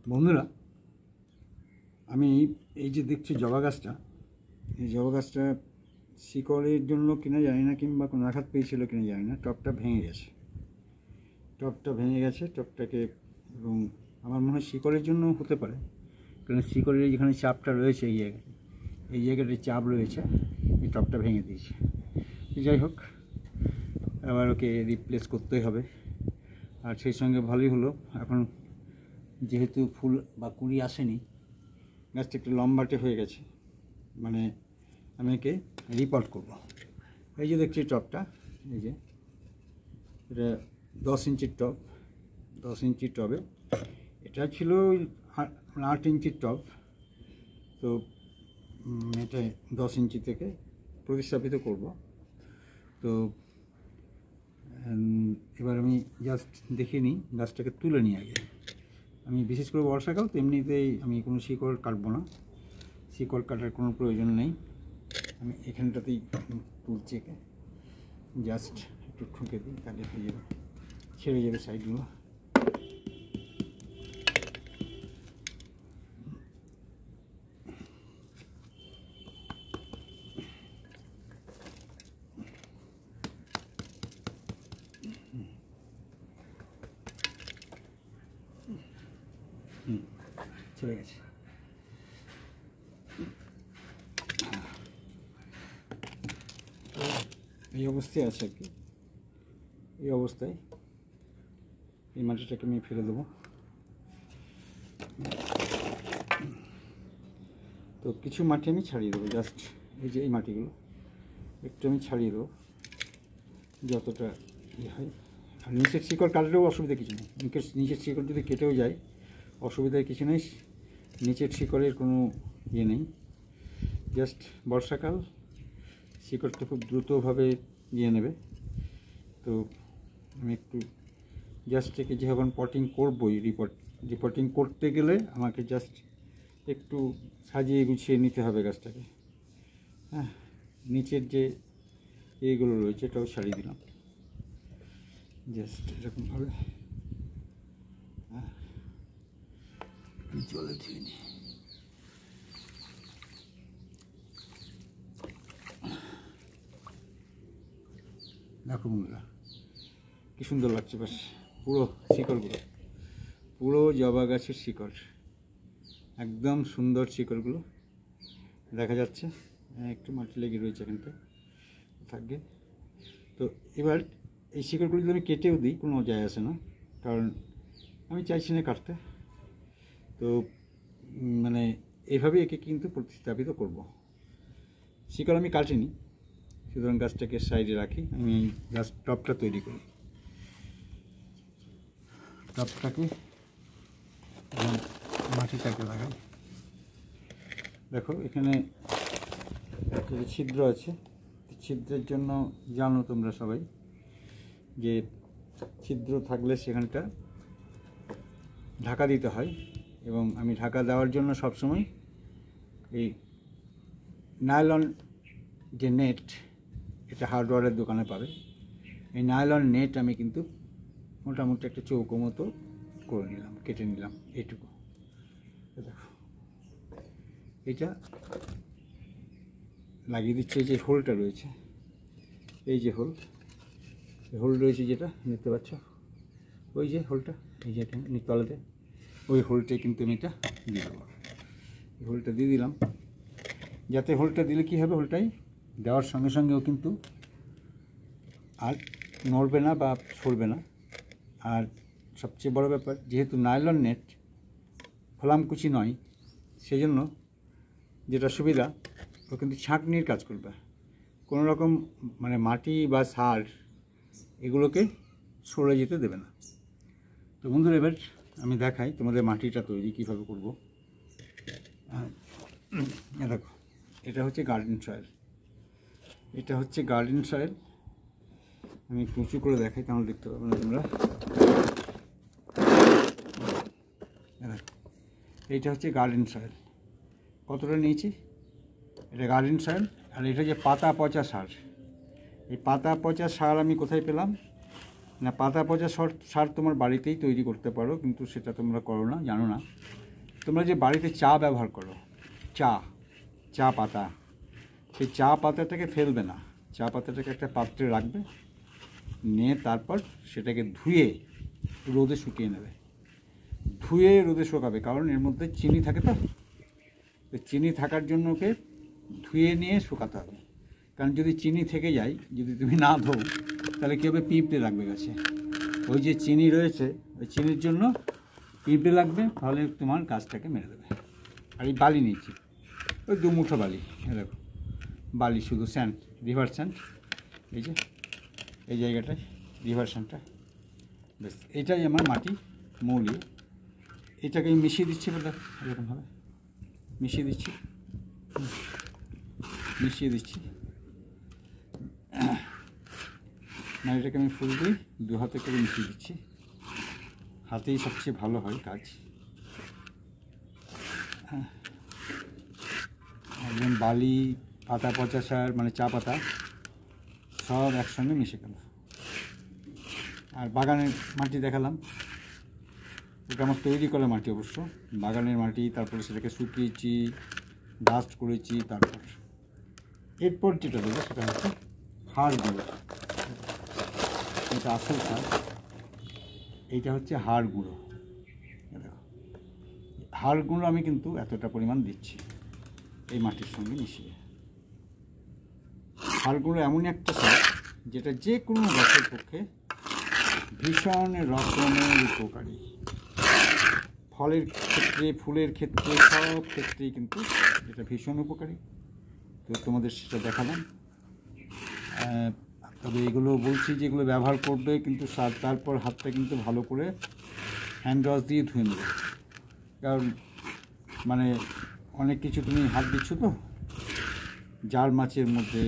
বন্ধুরা, আমি এই যে দেখছি জবা গাছটা, এই জবা গাছটা শিকড়ের জন্য কিনা জানি না, কিংবা কোনো আঘাত পেয়েছিল কিনা জানি না, টবটা ভেঙে গেছে। টবটাকে এবং আমার মনে হয় শিকড়ের জন্য হতে পারে, কারণ শিকড়ের যেখানে চাপটা রয়েছে এই জায়গাটায় চাপ রয়েছে, এই টবটা ভেঙে দিয়েছে। যাই হোক, আবার ওকে রিপ্লেস করতেই হবে। আর সেই সঙ্গে ভালোই হলো, এখন যেহেতু ফুল বা কুঁড়ি আসেনি, গাছটা একটু লম্বাটে হয়ে গেছে, মানে আমি একে রিপোর্ট করব। এই যে দেখছি টবটা, এই যে এটা 10 ইঞ্চির টব, 10 ইঞ্চির টবে এটা ছিল 8 ইঞ্চির টব। তো এটা 10 ইঞ্চি থেকে প্রতিস্থাপিত করব। তো এবার আমি জাস্ট দেখিয়ে নিই, গাছটাকে তুলে নিই আগে। আমি বিশেষ করে বর্ষাকাল, তো এমনিতেই আমি কোনো শিকড় কাটবো না, শিকড় কাটার কোনো প্রয়োজন নেই। আমি এখানটাতেই তুলছি, একে জাস্ট একটু ঠুকে দিই, তাহলে হয়ে যাবে, ছেড়ে যাবে সাইডগুলো। ছেড়ে গেছে। এই অবস্থায় আছে আর কি। এই অবস্থায় এই মাটিটাকে আমি ফেলে দেবো। তো কিছু মাটি আমি ছাড়িয়ে দেবো, জাস্ট এই যে এই মাটিগুলো একটু আমি ছাড়িয়ে দেবো, যতটা ইয়ে হয়। আর নিচের শিকড় কাটলেও অসুবিধা কিছু নেই, নিচের শিকড় যদি কেটেও যায় অসুবিধার কিছু নেই, নিচের শিকড়ের কোনো ইয়ে নেই। জাস্ট বর্ষাকাল, শিকড়টা খুব দ্রুতভাবে ইয়ে নেবে। তো আমি একটু জাস্ট একে যখন পটিং করবোই, রিপোর্টিং করতে গেলে আমাকে জাস্ট একটু সাজিয়ে গুছিয়ে নিতে হবে গাছটাকে। হ্যাঁ, নিচের যে এইগুলো রয়েছে এটাও ছাড়িয়ে দিলাম, জাস্ট এরকমভাবে। হ্যাঁ, জলে ধুয়ে নিই। দেখো বন্ধুরা, কি সুন্দর লাগছে, বাস পুরো শিকড়গুলো, পুরো জবা গাছের শিকড়, একদম সুন্দর শিকড়গুলো দেখা যাচ্ছে। একটু মাটি লেগে রয়েছে এখানটা, থাকবে। তো এবার এই শিকড়গুলো যদি আমি কেটেও দিই কোনো যায় আসে না, কারণ আমি চাইছি না কাটতে। তো মানে এইভাবে একে কিন্তু প্রতিস্থাপিত করব। শিকড় আমি কাটিনি, সুতরাং গাছটাকে সাইডে রাখি, আমি গাছ টবটা তৈরি করি। টবটাকে মাটিটাকে লাগাই। দেখো এখানে একটা ছিদ্র আছে, ছিদ্রের জন্য জানো তোমরা সবাই যে ছিদ্র থাকলে সেখানটা ঢাকা দিতে হয়, এবং আমি ঢাকা দেওয়ার জন্য সবসময় এই নাইলন যে নেট, এটা হার্ডওয়্যারের দোকানে পাবে, এই নাইলন নেট আমি কিন্তু মোটামুটি একটা চৌকো মতো করে নিলাম, কেটে নিলাম এইটুকু। দেখো এটা লাগিয়ে দিচ্ছে, এই যে হোলটা রয়েছে, এই যে হোল রয়েছে যেটা দেখতে পাচ্ছ, ওই যে হোলটা, এই যে তলাতে ওই হোলটাই কিন্তু আমি এটা দিয়ে দেবো। এই হোলটা দিয়ে দিলাম, যাতে হোলটা দিলে কী হবে, হোলটাই দেওয়ার সঙ্গে সঙ্গেও কিন্তু আর নড়বে না বা সরবে না। আর সবচেয়ে বড় ব্যাপার, যেহেতু নাইলন নেট খোলামকুচি নয়, সেই জন্য যেটা সুবিধা, ও কিন্তু ছাঁকনির কাজ করবে, কোনো রকম মানে মাটি বা সার এগুলোকে সরে যেতে দেবে না। তো বন্ধুরা, এবার আমি দেখাই তোমাদের মাটিটা তৈরি কীভাবে করব। দেখো, এটা হচ্ছে গার্ডেন সয়েল, এটা হচ্ছে গার্ডেন সয়েল। আমি একটু উঁচু করে দেখাই, তাহলে দেখতে পাবে না তোমরা। এইটা হচ্ছে গার্ডেন সয়েল, কতটা নিয়েছি, এটা গার্ডেন সয়েল। আর এটা যে পাতা পচা সার, এই পাতা পচা সার আমি কোথায় পেলাম, না, পাতা পচা সার তোমার বাড়িতেই তৈরি করতে পারো, কিন্তু সেটা তোমরা করো না, জানো না। তোমরা যে বাড়িতে চা ব্যবহার করো, চা পাতা, সেই চা পাতাটাকে ফেলবে না, চা পাতাটাকে একটা পাত্রে রাখবে, নিয়ে তারপর সেটাকে ধুয়ে রোদে শুকিয়ে নেবে। ধুয়ে রোদে শুকাবে, কারণ এর মধ্যে চিনি থাকে, তো চিনি থাকার জন্য ওকে ধুয়ে নিয়ে শুকাতে হবে। কারণ যদি চিনি থেকে যায়, যদি তুমি না ধো, তাহলে কী হবে, পিঁপড়ে লাগবে গাছে। ওই যে চিনি রয়েছে, ওই চিনির জন্য পিঁপড়ে লাগবে, তাহলে তোমার গাছটাকে মেরে দেবে। আর এই বালি নিচ্ছি, ওই 2 মুঠো বালি, দেখো বালি, শুধু স্যান্ড, রিভার স্যান্ড, এই যে এই জায়গাটায় রিভার স্যান্ডটা, বেশ এটাই আমার মাটি মৌলি। এটাকে আমি মিশিয়ে দিচ্ছি, বলে এরকমভাবে মিশিয়ে দিচ্ছি, মানে এটাকে আমি ফুল দিই, 2 হাতে করে মিশিয়ে দিচ্ছি। হাতেই সবচেয়ে ভালো হয় কাজ। একদম বালি, পাতা পচা সার, মানে চা পাতা, সব একসঙ্গে মিশে গেল। আর বাগানের মাটি দেখালাম, এটা আমার তৈরি করা মাটি, অবশ্য বাগানের মাটি। তারপরে সেটাকে শুকিয়েছি, ডাস্ট করেছি। তারপর এরপর যেটা দেবো সেটা হচ্ছে হাড় গুঁড়ো। এটা আসল সার, এইটা হচ্ছে হাড় গুঁড়ো। দেখো, হাড় গুঁড়ো আমি কিন্তু এতটা পরিমাণ দিচ্ছি এই মাটির সঙ্গে মিশিয়ে। হাড় গুঁড়ো এমনই একটা সার যেটা যে কোনো গাছের পক্ষে ভীষণ রকমের উপকারী। ফলের ক্ষেত্রে, ফুলের ক্ষেত্রে, সব ক্ষেত্রেই কিন্তু এটা ভীষণ উপকারী। তো তোমাদের সেটা দেখালাম। তবে এগুলো বলছি যেগুলো ব্যবহার করবে, কিন্তু তারপর হাতটা কিন্তু ভালো করে হ্যান্ড ওয়াশ দিয়ে ধুয়ে নেবে। কারণ মানে অনেক কিছু তুমি হাত দিচ্ছ, তো জার মাছের মধ্যে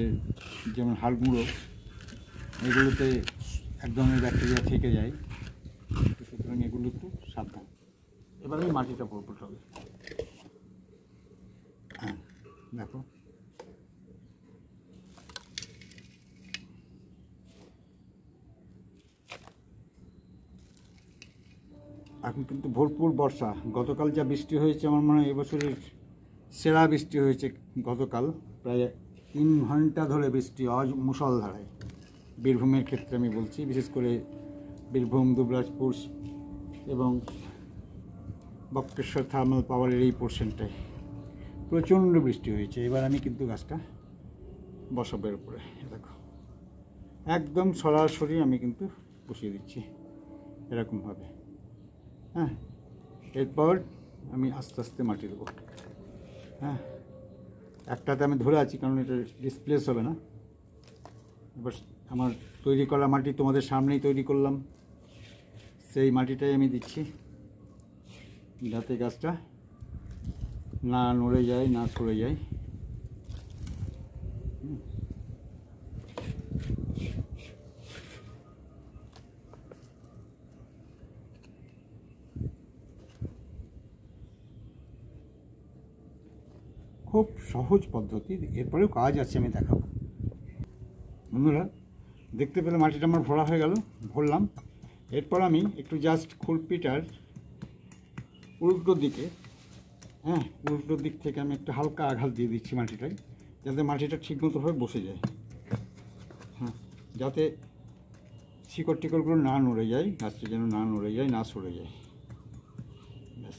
যেমন হাড় গুঁড়ো, এগুলোতে এক ধরনের ব্যাকটেরিয়া থেকে যায়, সুতরাং এগুলো একটু সাবধান। এবার আমি মাটিটা পরপর হবে। হ্যাঁ, দেখো এখন কিন্তু ভরপুর বর্ষা। গতকাল যা বৃষ্টি হয়েছে, আমার মনে হয় এবছরের সেরা বৃষ্টি হয়েছে গতকাল। প্রায় 3 ঘন্টা ধরে বৃষ্টি, মুষলধারায়। বীরভূমের ক্ষেত্রে আমি বলছি, বিশেষ করে বীরভূম, দুবরাজপুর এবং বক্রেশ্বর থার্মাল পাওয়ারের এই পোর্শনটায় প্রচণ্ড বৃষ্টি হয়েছে। এবার আমি কিন্তু গাছটা বসাবো এর উপরে, দেখো একদম সরাসরি আমি কিন্তু বসিয়ে দিচ্ছি এরকমভাবে। হ্যাঁ, এরপর আমি আস্তে আস্তে মাটি দেবো। হ্যাঁ, একটাতে আমি ধরে আছি, কারণ এটা ডিসপ্লেস হবে না। এবার আমার তৈরি করা মাটি তোমাদের সামনেই তৈরি করলাম, সেই মাটিটাই আমি দিচ্ছি, যাতে গাছটা না নড়ে যায়, না সরে যায়। খুব সহজ পদ্ধতি, এরপরেও কাজ আছে, আমি দেখাবো। বন্ধুরা, দেখতে পেলে মাটিটা আমার ভরা হয়ে গেল, ভরলাম। এরপর আমি একটু জাস্ট খুরপিটার উল্টো দিকে, হ্যাঁ উল্টো দিক থেকে আমি একটু হালকা আঘাত দিয়ে দিচ্ছি মাটিটায়, যাতে মাটিটা ঠিকমতোভাবে বসে যায়। হ্যাঁ, যাতে শিকড় টিকড়গুলো না নড়ে যায়, গাছটা যেন না নড়ে যায়, না সরে যায়। ব্যাস,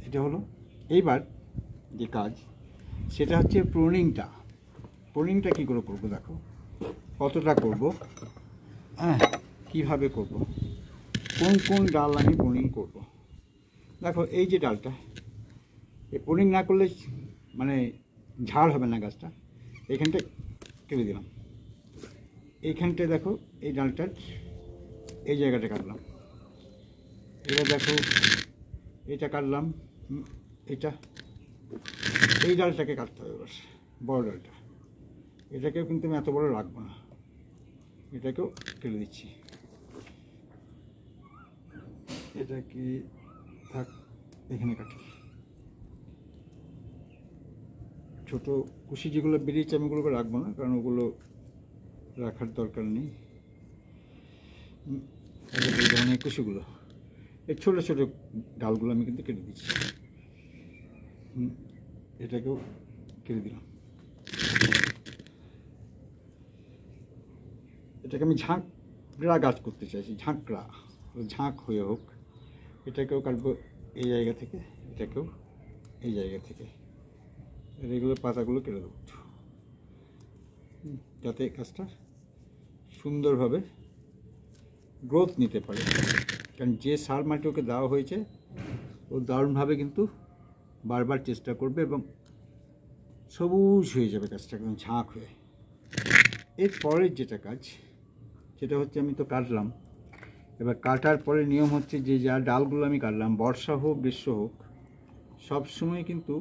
এটা হলো। এইবার যে কাজ, সেটা হচ্ছে প্রুনিংটা। প্রুনিংটা কী করে করবো, দেখো কতটা করব, হ্যাঁ কীভাবে করব, কোন কোন ডাল আমি প্রুনিং করব। দেখো এই যে ডালটা, এই প্রুনিং না করলে মানে ঝাড় হবে না গাছটা। এইখানটায় কেটে দিলাম, এইখানটায় দেখো এই ডালটার এই জায়গাটা কাটলাম। এবার দেখো এটা কাটলাম, এটা এই ডালটাকে কাটতে হবে, এবার বড় ডালটা। এটাকেও কিন্তু আমি এত বড় রাখবো না, এটাকেও কেটে দিচ্ছি। এটা কি থাক, এখানে কাটি। ছোটো কুশি যেগুলো বেরিয়েছে আমি ওগুলোকে রাখবো না, কারণ ওগুলো রাখার দরকার নেই। এই ধরনের কুশিগুলো, এই ছোটো ছোটো ডালগুলো আমি কিন্তু কেটে দিচ্ছি। এটাকেও কেটে দিলাম। এটাকে আমি ঝাঁকড়া গাছ করতে চাইছি, ঝাঁকড়া, ঝাঁক হয়ে হোক। এটাকেও কাটবো এই জায়গা থেকে, এটাকেও এই জায়গা থেকে, এগুলো পাতাগুলো কেটে দেবো যাতে গাছটা সুন্দরভাবে গ্রোথ নিতে পারে। কারণ যে সার মাটি ওকে দেওয়া হয়েছে ও দারুণভাবে কিন্তু বারবার চেষ্টা করবে এবং সবুজ হয়ে যাবে গাছটা একদম ঝাঁক হয়ে। এর পরের যেটা কাজ, সেটা হচ্ছে আমি তো কাটলাম, এবার কাটার পরে নিয়ম হচ্ছে যে যা ডালগুলো আমি কাটলাম, বর্ষা হোক গ্রীষ্ম হোক, সবসময় কিন্তু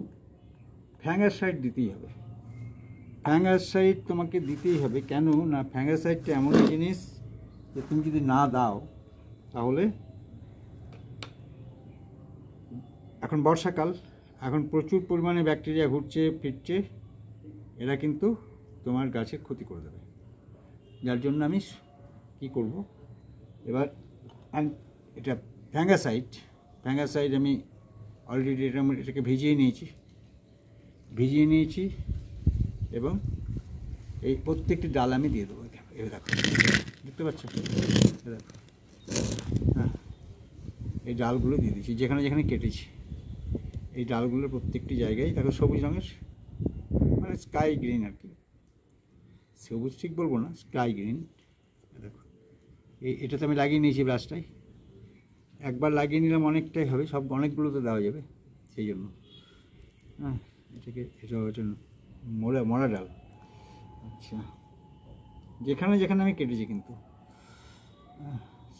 ফ্যাঙ্গাসাইড দিতেই হবে। ফ্যাঙ্গাসাইড তোমাকে দিতেই হবে। কেন না, ফ্যাঙ্গাসাইডটা এমন জিনিস যে তুমি যদি না দাও তাহলে, এখন বর্ষাকাল, এখন প্রচুর পরিমাণে ব্যাকটেরিয়া ঘুরছে ফিরছে, এরা কিন্তু তোমার গাছের ক্ষতি করে দেবে। যার জন্য আমি কি করব, এবার এটা ফ্যাঙ্গাসাইড আমি অলরেডি এটাকে ভিজিয়ে নিয়েছি এবং এই প্রত্যেকটি ডাল আমি দিয়ে দেবো। এবার দেখো, দেখতে পাচ্ছ, দেখো, হ্যাঁ, এই ডালগুলো দিয়ে দিচ্ছি যেখানে যেখানে কেটেছি। এই ডালগুলোর প্রত্যেকটি জায়গায় দেখো সবুজ রঙের, মানে স্কাই গ্রিন আর কি, সবুজ ঠিক বলবো না, স্কাই গ্রিন। দেখো এটাতে আমি লাগিয়ে নিয়েছি ব্রাশটাই। একবার লাগিয়ে নিলাম অনেকটাই হবে, সব অনেকগুলো তো দেওয়া যাবে, সেই জন্য। হ্যাঁ, এটা হচ্ছে মরা ডাল। আচ্ছা, যেখানে যেখানে আমি কেটেছি কিন্তু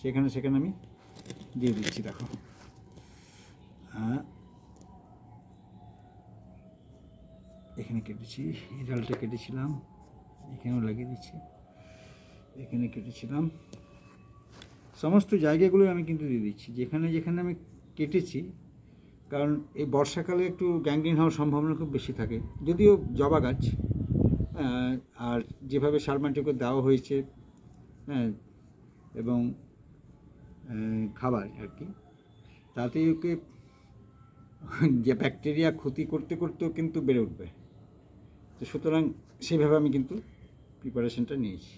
সেখানে আমি দিয়ে দিচ্ছি। দেখো, হ্যাঁ, এখানে কেটেছি, এই ডালটা কেটেছিলাম, এখানেও লাগিয়ে দিচ্ছি, এখানে কেটেছিলাম, সমস্ত জায়গাগুলো আমি কিন্তু দিয়ে দিচ্ছি যেখানে যেখানে আমি কেটেছি। কারণ এই বর্ষাকালে একটু গ্যাংগ্রিন হওয়ার সম্ভাবনা খুব বেশি থাকে, যদিও জবা গাছ, আর যেভাবে সার মাটিকে দেওয়া হয়েছে, হ্যাঁ, এবং খাবার আর কি, তাতে ওকে যে ব্যাকটেরিয়া ক্ষতি করতে করতেও কিন্তু বেড়ে উঠবে। তো সুতরাং সেভাবে আমি কিন্তু প্রিপারেশনটা নিয়েছি।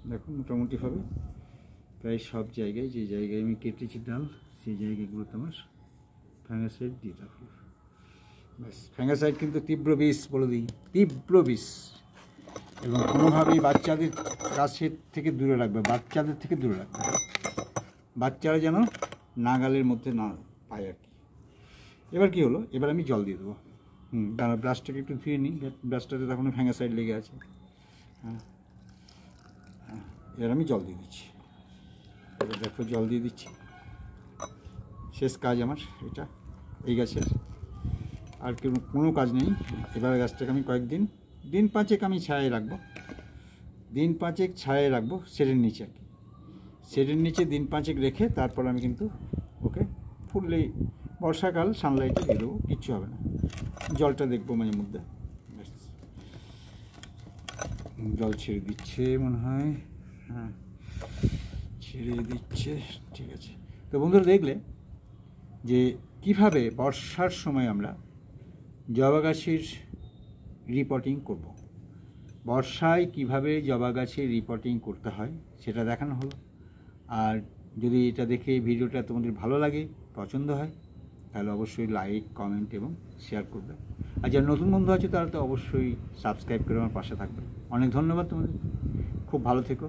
দেখো, মোটামুটিভাবে প্রায় সব জায়গায়, যে জায়গায় আমি কেটেছি ডাল, সেই জায়গাগুলোতে আমার ফ্যাঙ্গাসাইড দিয়ে রাখলো। ব্যাস, ফ্যাঙ্গাসাইড কিন্তু তীব্র বিষ, বলে দিই, তীব্র বিষ, এবং কোনোভাবেই বাচ্চাদের কাছের থেকে দূরে রাখবে, বাচ্চারা যেন নাগালের মধ্যে না পায় আর কি। এবার কি হলো, এবার আমি জল দিয়ে দেবো। দাঁড়া, ব্রাশটাকে একটু ধুয়ে নিই, ব্রাশটাতে তখন ফ্যাঙ্গাসাইড লেগে আছে। হ্যাঁ, এবার আমি জল দিয়ে দিচ্ছি। এবার দেখো, জল দিয়ে দিচ্ছি, শেষ কাজ আমার এটা এই গাছের, আর কোনো কাজ নেই। এবার গাছটাকে আমি দিন পাঁচেক আমি ছায়ায় রাখবো, শেডের নিচে আর কি, শেডের নিচে দিন পাঁচেক রেখে তারপর আমি কিন্তু ওকে ফুললেই, বর্ষাকাল সানলাইটে দিয়ে দেবো, কিচ্ছু হবে না। জলটা দেখবো মাঝে মধ্যে, জল ছেড়ে দিচ্ছে মনে হয়, হ্যাঁ, ছেড়ে দিচ্ছে, ঠিক আছে। তো বন্ধুরা, দেখলে যে কিভাবে বর্ষার সময় আমরা জবা গাছের রিপোর্টিং করব, বর্ষায় কিভাবে জবা গাছের রিপোর্টিং করতে হয় সেটা দেখানো হলো। আর যদি এটা দেখে ভিডিওটা তোমাদের ভালো লাগে, পছন্দ হয়, তাহলে অবশ্যই লাইক, কমেন্ট এবং শেয়ার করবে। আর যারা নতুন বন্ধু আছে তারা তো অবশ্যই সাবস্ক্রাইব করে আমার পাশে থাকবে। অনেক ধন্যবাদ তোমাদের, খুব ভালো থেকো।